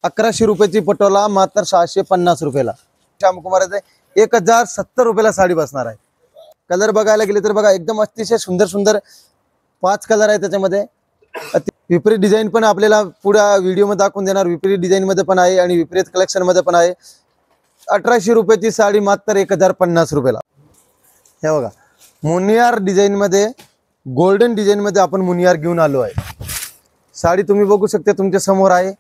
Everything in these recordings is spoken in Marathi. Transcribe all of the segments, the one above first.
1100 रुपयाची पटोला मात्र 650 रुपयाला। श्यामकुमाराचे 1070 रुपयाला साडी बसणार आहे। कलर बघायला गेले तर बघा एकदम अतिशय सुंदर सुंदर 5 कलर आहे त्याच्यामध्ये। विपरीत डिझाइन पण आपल्याला पुढे व्हिडिओ मध्ये दाखवून देणार। विपरीत डिझाइन मध्ये पण आहे आणि विपरीत कलेक्शन मध्ये पण आहे। 1800 रुपयाची साडी मात्र 1050 रुपयाला। हे बघा मुनियार डिझाइन मध्ये गोल्डन डिझाइन मध्ये आपण मुनियार घेऊन आलो आहे। साडी तुम्ही बघू शकता तुमच्या समोर आहे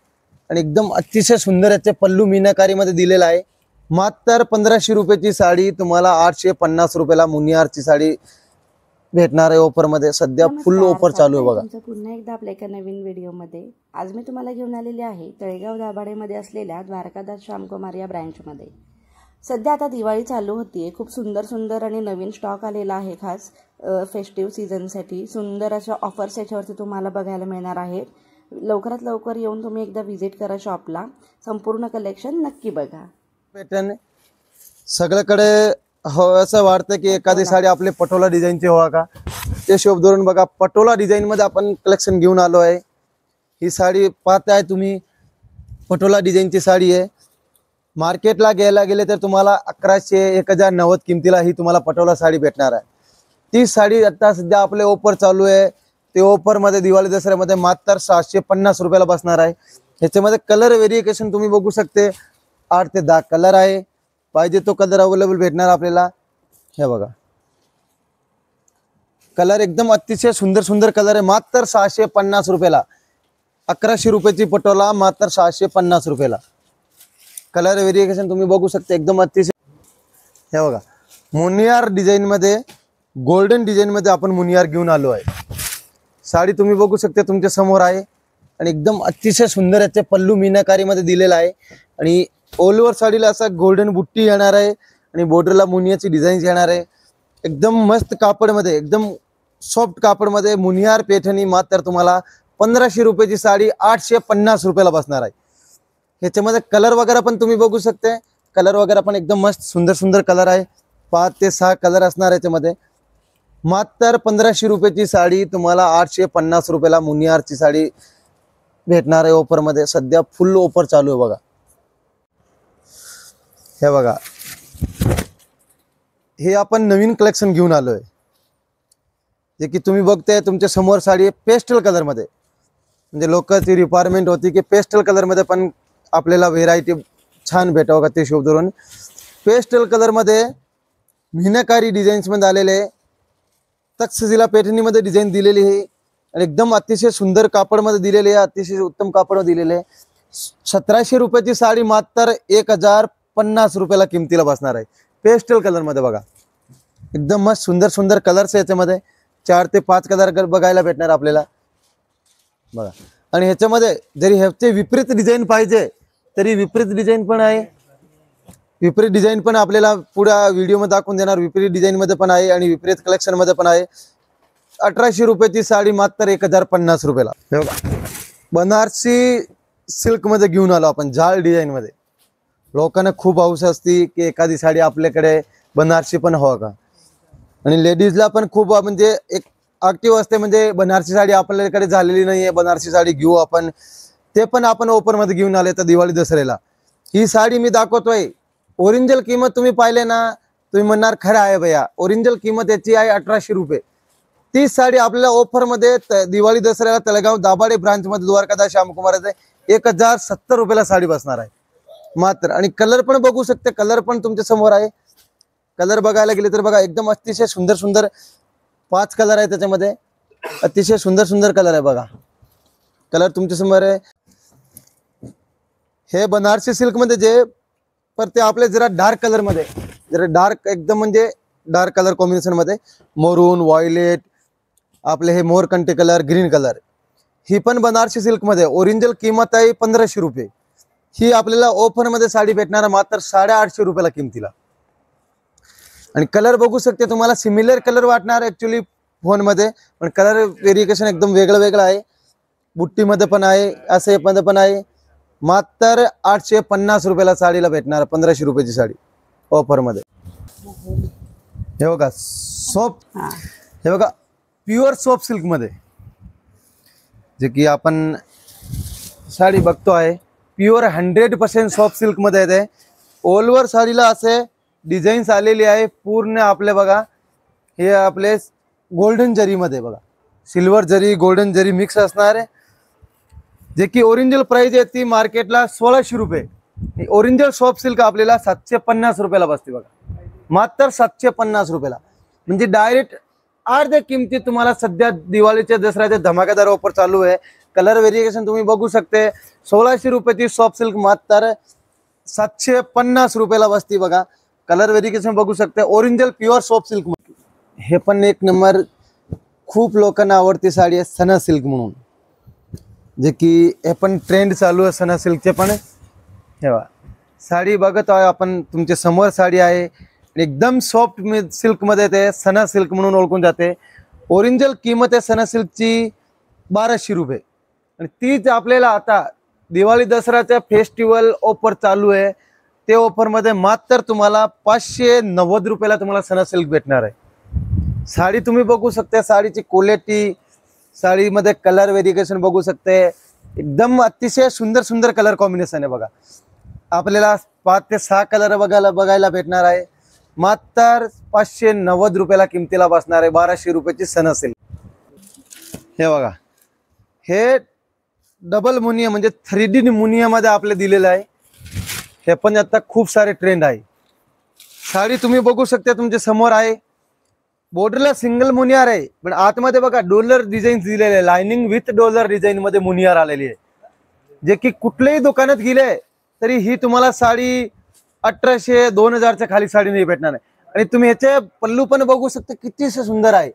आणि एकदम अतिशय सुंदर याचे पल्लू मीनाकारी मध्ये दिलेला आहे। मात्र 1500 रुपयाची साडी तुम्हाला 850 रुपयाला मुनियारची साडी भेटणार आहे ऑफर मध्ये। सध्या फुल ऑफर चालू आहे बघा। पुन्हा एकदा आपल्या एका नवीन व्हिडिओ मध्ये आज मी तुम्हाला घेऊन आलेले आहे तळेगाव दाभाडे मध्ये असलेल्या द्वारकादास श्यामकुमार या ब्रँच मध्ये। सध्या आता दिवाळी चालू होतीये, खूप सुंदर सुंदर आणि नवीन स्टॉक आलेला आहे। खास फेस्टिव्ह सीझन साठी सुंदर अशा ऑफर्स याच्यावरती तुम्हाला बघायला मिळणार आहेत। लवकरात लवकर येऊन तुम्ही एकदा व्हिजिट करा शॉपला, संपूर्ण कलेक्शन नक्की बघा। पॅटर्न सगळीकडे असं वाटतं की एखादी साडी आपले पटोला डिझाईनची व्हावा का, ते शोभ धरून बघा पटोला डिझाइन मध्ये आपण कलेक्शन घेऊन आलो आहे। ही साडी पाहताय तुम्ही, पटोला डिझाईनची साडी आहे। मार्केटला घ्यायला गेले तर तुम्हाला 1100 1090 किमतीला ही तुम्हाला पटोला साडी भेटणार आहे। ती साडी आता सध्या आपले ऑफर चालू आहे, ते ऑफर मध्ये दिवाळी दसऱ्यामध्ये मात्र 750 रुपयाला बसणार आहे। ह्याच्यामध्ये कलर व्हेरिएशन तुम्ही बघू शकते, 8 ते 10 कलर आहे। पाहिजे तो कलर अवेलेबल भेटणार आपल्याला। हे बघा कलर एकदम अतिशय सुंदर सुंदर कलर आहे। मात्र 650 रुपयाला 1100 रुपयाची पटोला मात्र 650 रुपयाला। कलर व्हेरिएशन तुम्ही बघू शकता एकदम अतिशय। हे बघा मुनियार डिझाइन मध्ये गोल्डन डिझाइन मध्ये आपण मुनियार घेऊन आलो आहे। साडी तुम्ही बघू शकता तुमच्या समोर आहे आणि एकदम अतिशय सुंदर याचे पल्लू मीनाकारी मध्ये दिलेला आहे आणि ऑल ओव्हर साडीला असा गोल्डन बुट्टी येणार आहे आणि बॉर्डरला मुनियाची डिझाईन येणार आहे। एकदम मस्त कापड मध्ये, एकदम सॉफ्ट कापड मध्ये मुनियार पैठणी मात्र तुम्हाला 1500 रुपयाची साडी 850 रुपयाला बसणार आहे। ह्याच्यामध्ये कलर वगैरे पण तुम्ही बघू शकते, कलर वगैरे पण एकदम मस्त सुंदर सुंदर कलर आहे। 5 ते 6 कलर असणार याच्यामध्ये। मात्र 1500 रुपयाची साडी तुम्हाला 850 रुपयाला मुनियारची साडी भेटणार आहे ऑफर मध्ये। सध्या फुल ऑफर चालू आहे बघा। हे बघा हे आपण नवीन कलेक्शन घेऊन आलोय, जे की तुम्ही बघताय तुमच्या समोर साडी पेस्टल कलर मध्ये। म्हणजे लोकांची रिक्वायरमेंट होती की पेस्टल कलर मध्ये पण आपल्याला व्हेरायटी छान भेटावं का, ते शोध धरून पेस्टल कलर मध्ये मीनाकारी डिझाईन्स मध्ये आलेले, तक्षशिला पैठणी मध्ये डिझाईन दिलेली आहे आणि एकदम अतिशय सुंदर कापड मध्ये दिलेले आहे, अतिशय उत्तम कापड दिलेले। 1700 रुपयाची साडी मात्र 1050 रुपयाला किमतीला बसणार आहे। पेस्टल कलर मध्ये बघा एकदम मस्त सुंदर सुंदर कलर्स आहे याच्यामध्ये। 4 ते 5 कलर बघायला भेटणार आपल्याला बघा। आणि ह्याच्यामध्ये जरी ह्याचे विपरीत डिझाईन पाहिजे तरी विपरीत डिझाईन पण आहे। विपरीत डिझाईन पण आपल्याला पुढे व्हिडिओ मध्ये दाखवून देणार। विपरीत डिझाईन मध्ये पण आहे आणि विपरीत कलेक्शन मध्ये पण आहे। 1800 रुपयाची साडी मात्र 1050 रुपयाला। हे बघा बनारसी सिल्क मध्ये घेऊन आलो आपण, जाळ डिझाईन मध्ये। लोकांना खूप हौस असती की एखादी साडी आपल्याकडे बनारसी पण हवा का, आणि लेडीजला पण खूप म्हणजे एक ऍक्टिव्ह असते, म्हणजे बनारसी साडी आपल्याकडे झालेली नाहीये, बनारसी साडी घेऊ आपण, ते पण आपण ऑफर मध्ये घेऊन आले तर दिवाळी दसऱ्याला। ही साडी मी दाखवतोय, ओरिजिनल किंमत तुम्ही पाहिले ना तुम्ही म्हणणार खरं आहे भैया, ओरिजिनल किंमत याची आहे 1800 रुपये। ती साडी आपल्याला ऑफर मध्ये दिवाळी दसऱ्याला तळेगाव दाभाडे ब्रांच मध्ये द्वारकादास श्यामकुमाराचे 1070 रुपयाला साडी बसणार आहे मात्र। आणि कलर पण बघू शकते, कलर पण तुमच्या समोर आहे। कलर बघायला गेले तर बघा एकदम अतिशय सुंदर सुंदर 5 कलर आहे त्याच्यामध्ये, अतिशय सुंदर सुंदर कलर आहे बघा। कलर तुमच्या समोर आहे। हे बनारसी सिल्क मध्ये जे पर ते आपले जरा डार्क कलर मध्ये, जरा डार्क एकदम म्हणजे डार्क कलर कॉम्बिनेशन मध्ये, मरून व्हायलेट आपले हे मोरकंटी कलर, ग्रीन कलर। ही पण बनारसी सिल्क मध्ये ओरिजिनल किंमत आहे 1500 रुपये। ही आपल्याला ऑफर मध्ये साडी भेटणार मात्र 850 रुपयाला किमतीला। आणि कलर बघू शकते तुम्हाला सिमिलर कलर वाटणार ऍक्च्युअली फोन मध्ये, पण कलर व्हेरिएशन एकदम वेगळं वेगळं आहे। बुट्टी मध्ये पण आहे, असे मध्ये पण आहे। मात्र 850 रुपयाला साडीला भेटणार 1500 रुपयाची साडी ऑफर मध्ये। हे बघा सॉफ्ट, हे बघा प्युअर सॉफ्ट सिल्क मध्ये, जे की आपण साडी बघतो आहे प्युअर 100% सॉफ्ट सिल्क मध्ये येते. ऑल ओव्हर साडीला असे डिझाईन्स आलेली आहे. पूर्ण आपले बघा हे आपले गोल्डन जरी मध्ये बघा, सिल्वर जरी गोल्डन जरी मिक्स असणार आहे. जे की ओरिजिनल प्राइस आहे ती मार्केटला 1600 रुपये. ओरिजिनल सॉफ्ट सिल्क आपल्याला 750 रुपयाला बसते बघा, मात्र 750 रुपयाला. म्हणजे डायरेक्ट अर्ध्या किमतीत तुम्हाला सध्या दिवाळीच्या दसऱ्याचे धमाकेदार ऑफर चालू आहे. कलर व्हेरिएशन तुम्ही बघू शकते. 1600 रुपयाची सॉफ्ट सिल्क मात्र 750 रुपयाला बसती बघा. कलर व्हेरिएशन बघू शकते. Original pure soft silk. हे पण एक नंबर खूप लोकांना आवडती साडी आहे सना सिल्क म्हणून, जे की हे पण ट्रेंड चालू आहे सना सिल्कचे पण. हे बघा साडी बघत आहे आपण, तुमच्या समोर साडी आहे एकदम सॉफ्ट सिल्क मध्ये. ते सना सिल्क म्हणून ओळखून जाते. ओरिजिनल किंमत आहे सना सिल्कची 1200 रुपये. आणि तीच आपल्याला आता दिवाळी दसऱ्याच्या फेस्टिवल ऑफर चालू आहे. ते ऑफर मध्ये मात्र तुम्हाला 590 रुपयाला तुम्हाला सना सिल्क भेटणार आहे. साडी तुम्ही बघू शकता, साडीची क्वालिटी, साडीमध्ये कलर व्हेरिएशन बघू शकते. एकदम अतिशय सुंदर सुंदर कलर कॉम्बिनेशन आहे बघा. आपल्याला 5 ते 6 कलर बघायला भेटणार आहे. मात्र 590 रुपयाला किमतीला बसणार आहे 1200 रुपयाची सना सिल्क. हे बघा हे डबल मुनिया म्हणजे 3D मुनिया मध्ये आपले दिलेलं आहे. हे पण आता खूप सारे ट्रेंड आहे. साडी तुम्ही बघू शकता तुमच्या समोर आहे. बॉर्डरला सिंगल मुनियार आहे, पण आतमध्ये बघा डॉलर डिझाईन दिलेले आहे. लाइनिंग विथ डॉलर डिझाईन मध्ये मुनियार आलेली आहे. जे की कुठल्याही दुकानात गेले तरी ही तुम्हाला साडी 1800-2000च्या खाली साडी नाही भेटणार आहे. आणि तुम्ही ह्याचे पल्लू पण बघू शकता किती सुंदर आहे.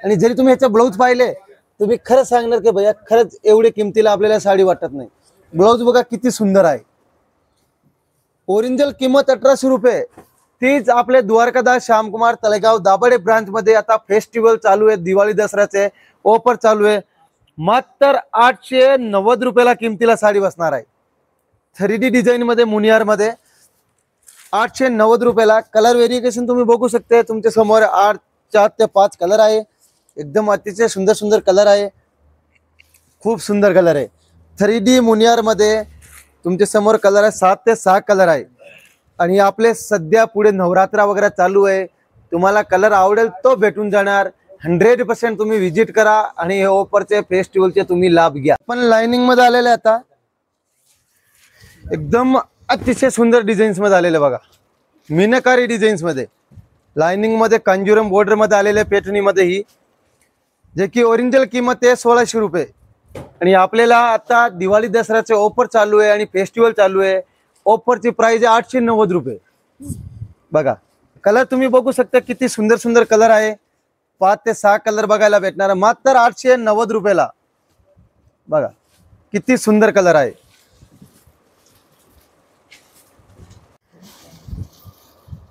आणि जरी तुम्ही ह्याचे ब्लाऊज पाहिले तुम्ही खरंच सांगणार की भैया खरंच एवढे किमतीला आपल्याला साडी वाटत नाही. ब्लाऊज बघा किती सुंदर आहे. ओरिजिनल किंमत 1800 रुपये. तीच आपले द्वारकादास श्यामकुमार तळेगाव दाभाडे ब्रांच मध्ये आता फेस्टिवल चालू आहे. दिवाळी दसऱ्याचे ऑफर चालू आहे. मात्र 890 रुपयाला किमतीला साडी बसणार आहे. 3D डिझाईन मध्ये मुनियार मध्ये 890 रुपयाला. कलर व्हेरिएशन तुम्ही बघू शकता. तुमच्या समोर 4 ते 5 कलर आहे. एकदम अतिशय सुंदर सुंदर कलर आहे. खूप सुंदर कलर आहे. 3D मुनियार मध्ये तुमच्या समोर कलर आहे. 7 ते 6 कलर आहे. आणि आपले सध्या पुढे नवरात्र वगैरे चालू आहे. तुम्हाला कलर आवडेल तो भेटून जाणार. 100% तुम्ही विजिट करा आणि हे ऑफरचे फेस्टिवलचे तुम्ही लाभ घ्या. पण लाइनिंग मध्ये आलेले आता एकदम अतिशय सुंदर डिझाईन्स मध्ये आलेले बघा. मीनाकारी डिझाईन्स मध्ये लाइनिंग मध्ये कांजुरम बॉर्डर मध्ये आलेले पेटणी मध्ये ही, जे की ओरिजिनल किंमत आहे 1600 रुपये. आणि आपल्याला आता दिवाळी दसऱ्याचे ऑफर चालू आहे आणि फेस्टिवल चालू आहे. ऑफरची प्राइस आहे 890 रुपये. बघा कलर तुम्ही बघू शकता किती सुंदर सुंदर कलर आहे. 5 ते 6 कलर बघायला भेटणार मात्र 890 रुपयाला. बघा किती सुंदर कलर आहे.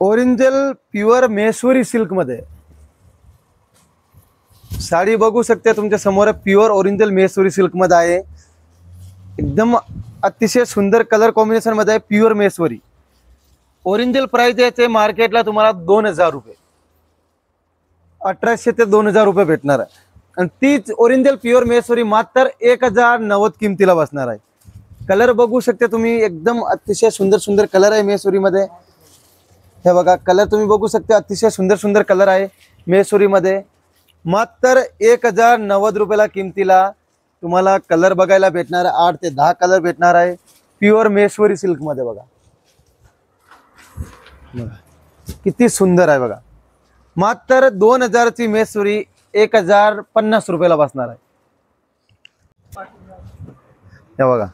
ओरिजिनल प्युअर मैसूरी सिल्क मध्ये साडी बघू शकते तुमच्या समोर. प्युअर ओरिजिनल मैसूरी सिल्क मध्ये आहे. एकदम अतिशय सुंदर कलर कॉम्बिनेशन मध्ये आहे. प्युअर मैसूरी. ओरिजिनल प्राइस याचे मार्केटला तुम्हाला 2000 रुपये, 1800 ते 2000 रुपये भेटणार आहे. आणि तीच ओरिजिनल प्युअर मैसूरी मात्र 1090 किमतीला बसणार आहे. कलर बघू शकते तुम्ही. एकदम अतिशय सुंदर सुंदर कलर आहे मैसूरी मध्ये. हे बघा कलर तुम्ही बघू शकता. अतिशय सुंदर सुंदर कलर आहे मैसूरी मध्ये. मात्र 1090 रुपयाला किमतीला तुम्हाला कलर बघायला भेटणार आहे. 8 ते 10 कलर भेटणार आहे प्युअर मैसूरी सिल्क मध्ये. बघा किती सुंदर आहे बघा. मात्र 2000 ची मैसूरी 1050 रुपयाला बसणार आहे. हे बघा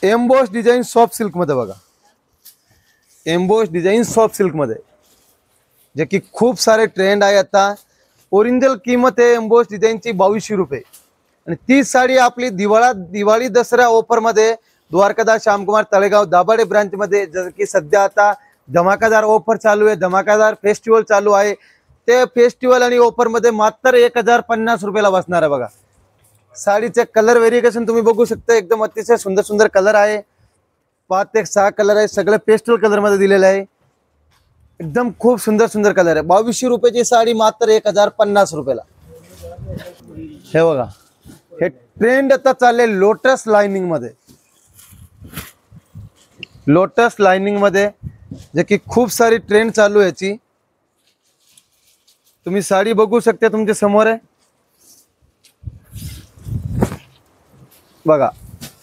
एम्बोस डिझाईन सॉफ्ट सिल्क मध्ये. बघा एम्बोस डिझाईन सॉफ्ट सिल्क मध्ये, जे की खूप सारे ट्रेंड आहे आता. ओरिजिनल किंमत आहे एम्बोस डिझाईनची 2200 रुपये. आणि ती साडी आपली दिवाळी दसरा ऑफर मध्ये द्वारकादास श्यामकुमार तळेगाव दाभाडे ब्रांच मध्ये, जसं की सध्या आता धमाकादार ऑफर चालू आहे. धमाकादार फेस्टिवल चालू आहे. ते फेस्टिवल आणि ऑफर मध्ये मात्र 1050 रुपयाला बसणार आहे. बघा साडीचे कलर व्हेरिएशन तुम्ही बघू शकता. एकदम अतिशय सुंदर सुंदर कलर आहे. 5 ते 6 कलर आहे. सगळे पेस्टल कलर मध्ये दिलेले आहे. एकदम खूप सुंदर सुंदर कलर आहे. 2200 रुपयाची साडी मात्र 1050 रुपयाला. हे बघा हे ट्रेंड आता चालले लोटस लाइनिंग मध्ये. लोटस लाइनिंग मध्ये, जे की खूप सारी ट्रेंड चालू आहे याची. तुम्ही साडी बघू शकता, तुमच्या समोर आहे बघा.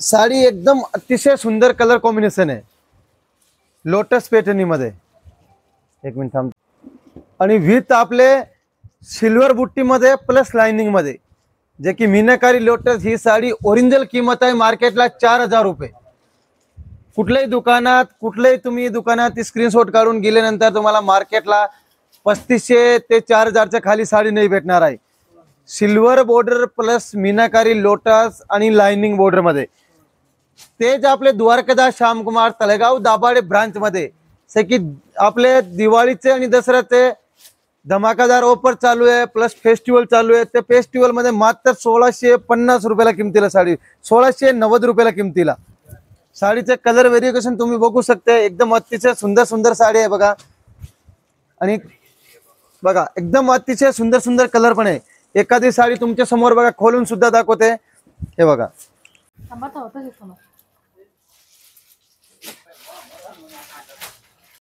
साडी एकदम अतिशय सुंदर कलर कॉम्बिनेशन आहे लोटस पॅटर्नी मध्ये. एक मिनिट थांब. आणि विथ आपले सिल्वर बुट्टी मध्ये प्लस लाइनिंग मध्ये, जे की मीनाकारी लोटस. ही साडी ओरिजिनल किंमत आहे मार्केटला 4,000 रुपये. कुठल्याही तुम्ही दुकानात स्क्रीनशॉट काढून गेल्यानंतर तुम्हाला मार्केटला 3500 ते 4,000च्या खाली साडी नाही भेटणार आहे. सिल्वर बॉर्डर प्लस मीनाकारी लोटस आणि लाइनिंग बॉर्डर मध्ये. तेच आपले द्वारकादास श्यामकुमार तळेगाव दाभाडे ब्रांच मध्ये. की आपले दिवाळीचे आणि दसऱ्याचे धमाकादार ऑफर चालू आहे, प्लस फेस्टिवल चालू आहे. त्या फेस्टिवल मध्ये मात्र 1650 रुपयाला किमतीला साडी, 1690 रुपयाला किमतीला. साडीचे कलर व्हेरिएशन तुम्ही बघू शकता. एकदम अतिशय सुंदर सुंदर साडी आहे बघा. आणि बघा एकदम अतिशय सुंदर सुंदर कलर पण आहे. एखादी साडी तुमच्या समोर बघा, खोलून सुद्धा दाखवते. हे बघा,